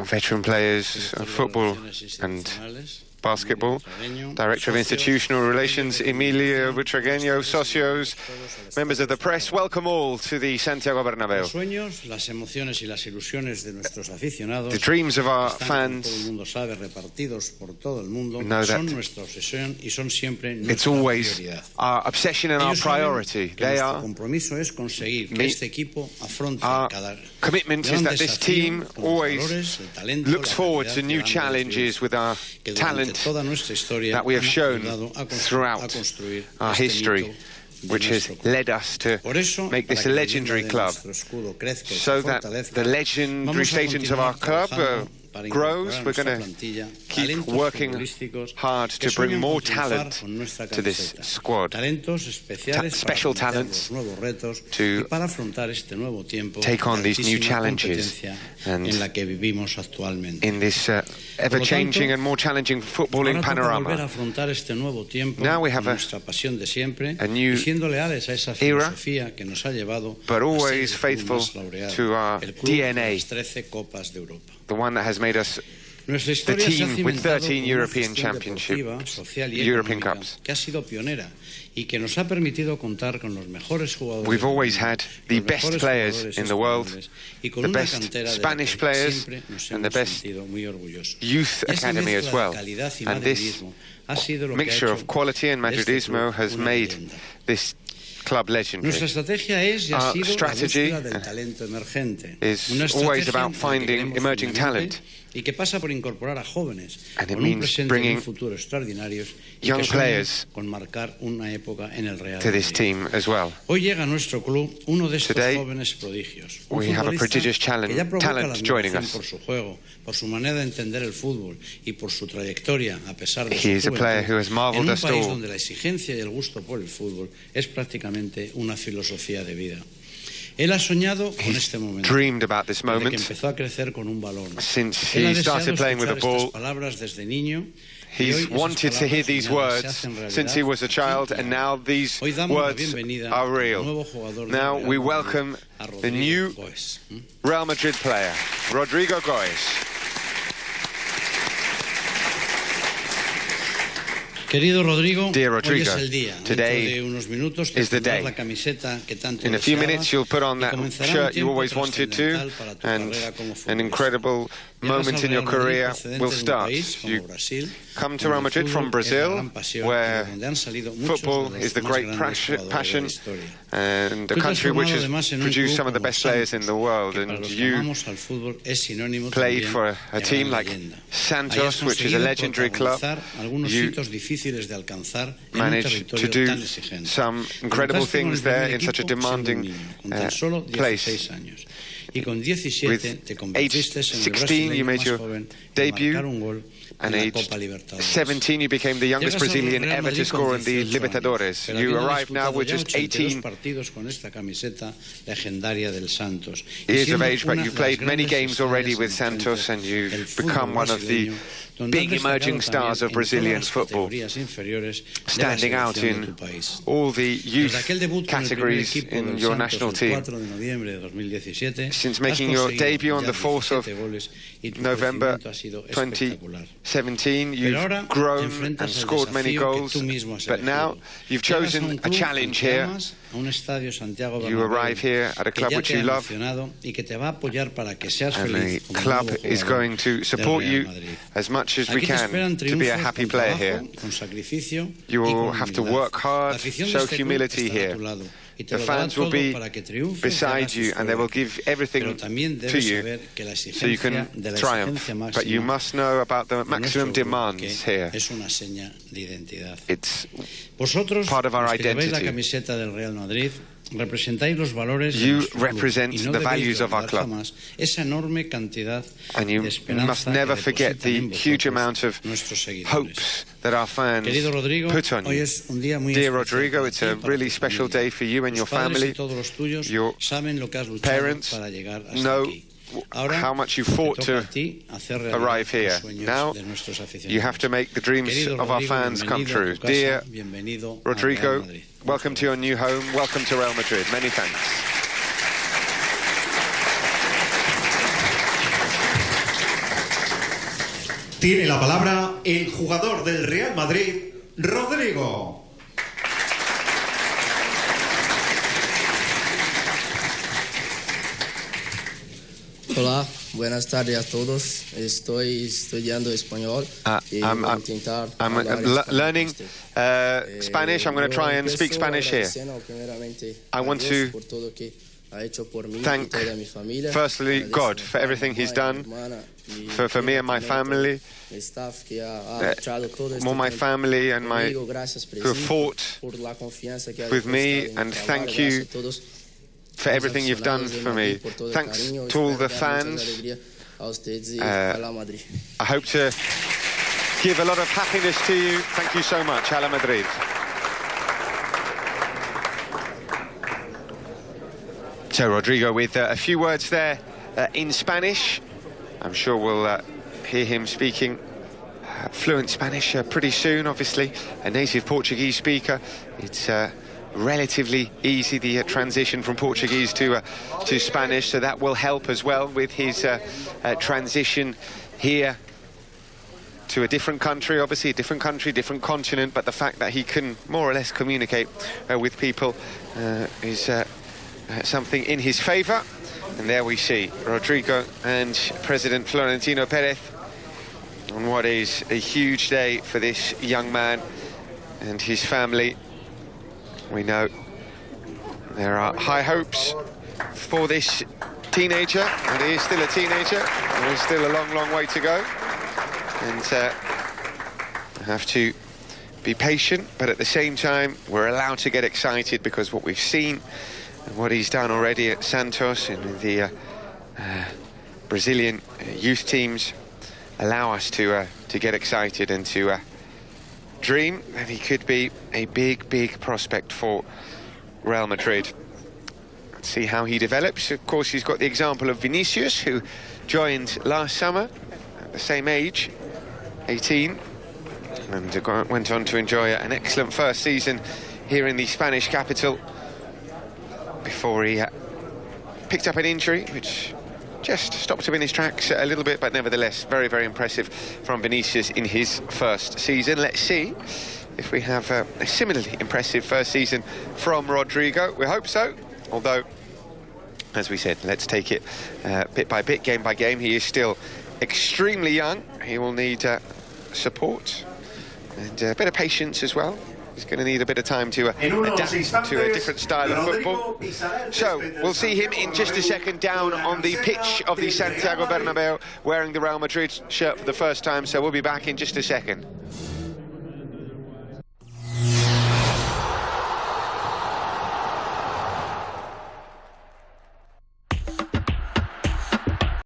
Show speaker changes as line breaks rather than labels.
Veteran players of football and basketball, Director of Institutional Relations, Emilio Rodrygo, socios, members of the press, welcome all to the Santiago Bernabéu. The dreams of our fans know that it's always our obsession and our priority. Our commitment is that this team always looks forward to new challenges with our talent that we have shown throughout our history, which has led us to make this a legendary club, so that the legendary status of our club grows. We're going to keep working hard to bring more talent to this squad, special talents to take on these new challenges and in this ever-changing and more challenging footballing panorama. Now we have a new era, but always faithful to our DNA, the one that has made us the team with 13 European Championships, European Cups. We've always had the best players in the world, the best Spanish players, and the best youth academy as well. And this mixture of quality and Madridismo has made this club legendary. Our strategy is always about finding emerging talent, and it means bringing young players to this team as well. Today, we have a prodigious talent joining us. He is a player who has marveled us all. He's dreamed about this moment since he started playing with the ball. He's wanted to hear these words since he was a child, and now these words are real. Now we welcome the new Real Madrid player, Rodrygo.
Dear
Rodrygo, today is the day. In a few minutes you'll put on that shirt you always wanted to, and an incredible moment in your career will start. You come to Real Madrid from Brazil, where football is the great passion, and a country which has produced some of the best players in the world, and you played for a team like Santos, which is a legendary club. You managed to do some incredible things there in such a demanding place. With age 16 you made your debut, and age 17 you became the youngest Brazilian ever to score in the Libertadores. You arrived now with just 18 years of age, but you've played many games already with Santos, and you've become one of the big emerging stars of Brazilian football, standing out in all the youth categories in your national team. Since making your debut on the 4th of November 2017, you've grown and scored many goals, but now you've chosen a challenge here. You arrive here at a club which you love, and the club is going to support you as much as we can to be a happy player here. You will have to work hard, show humility here. The fans will be beside you, and they will give everything to you so you can triumph. But you must know about the maximum demands here. It's part of our identity. You represent the values of our club, and you must never forget the huge amount of hopes that our fans put on you. Dear Rodrygo, it's a really special day for you and your family. Your parents know how much you fought to arrive here. Now you have to make the dreams of our fans come true. Dear Rodrygo, welcome to your new home. Welcome to Real Madrid. Many thanks.
Tiene la palabra el jugador del Real Madrid, Rodrygo.
Hola, buenas tardes a todos. Estoy estudiando español.
I'm learning Spanish. I'm going to try and speak Spanish here. I want to thank, firstly, God for everything He's done for me and my family, my family and who have fought with me, and thank you for everything you've done for me. Thanks to all the fans. I hope to give a lot of happiness to you. Thank you so much. Hala Madrid. So Rodrygo with a few words there in Spanish. I'm sure we'll hear him speaking fluent Spanish pretty soon, obviously. A native Portuguese speaker. It's relatively easy, the transition from Portuguese to Spanish, so that will help as well with his transition here to a different country, obviously a different country, different continent, but the fact that he can more or less communicate with people is something in his favour. And there we see Rodrygo and President Florentino Perez on what is a huge day for this young man and his family. We know there are high hopes for this teenager, and he is still a teenager. There's still a long, long way to go. And have to be patient, but at the same time, we're allowed to get excited because what we've seen and what he's done already at Santos and the Brazilian youth teams allow us to get excited and to dream that he could be a big, big prospect for Real Madrid. Let's see how he develops. Of course, he's got the example of Vinicius, who joined last summer at the same age, 18, and went on to enjoy an excellent first season here in the Spanish capital before he picked up an injury, which just stopped him in his tracks a little bit, but nevertheless, very, very impressive from Vinicius in his first season. Let's see if we have a similarly impressive first season from Rodrygo. We hope so, although, as we said, let's take it bit by bit, game by game. He is still extremely young. He will need support and a bit of patience as well. He's going to need a bit of time to adapt to a different style of football. So, we'll see him in just a second down on the pitch of the Santiago Bernabeu, wearing the Real Madrid shirt for the first time. So we'll be back in just a second.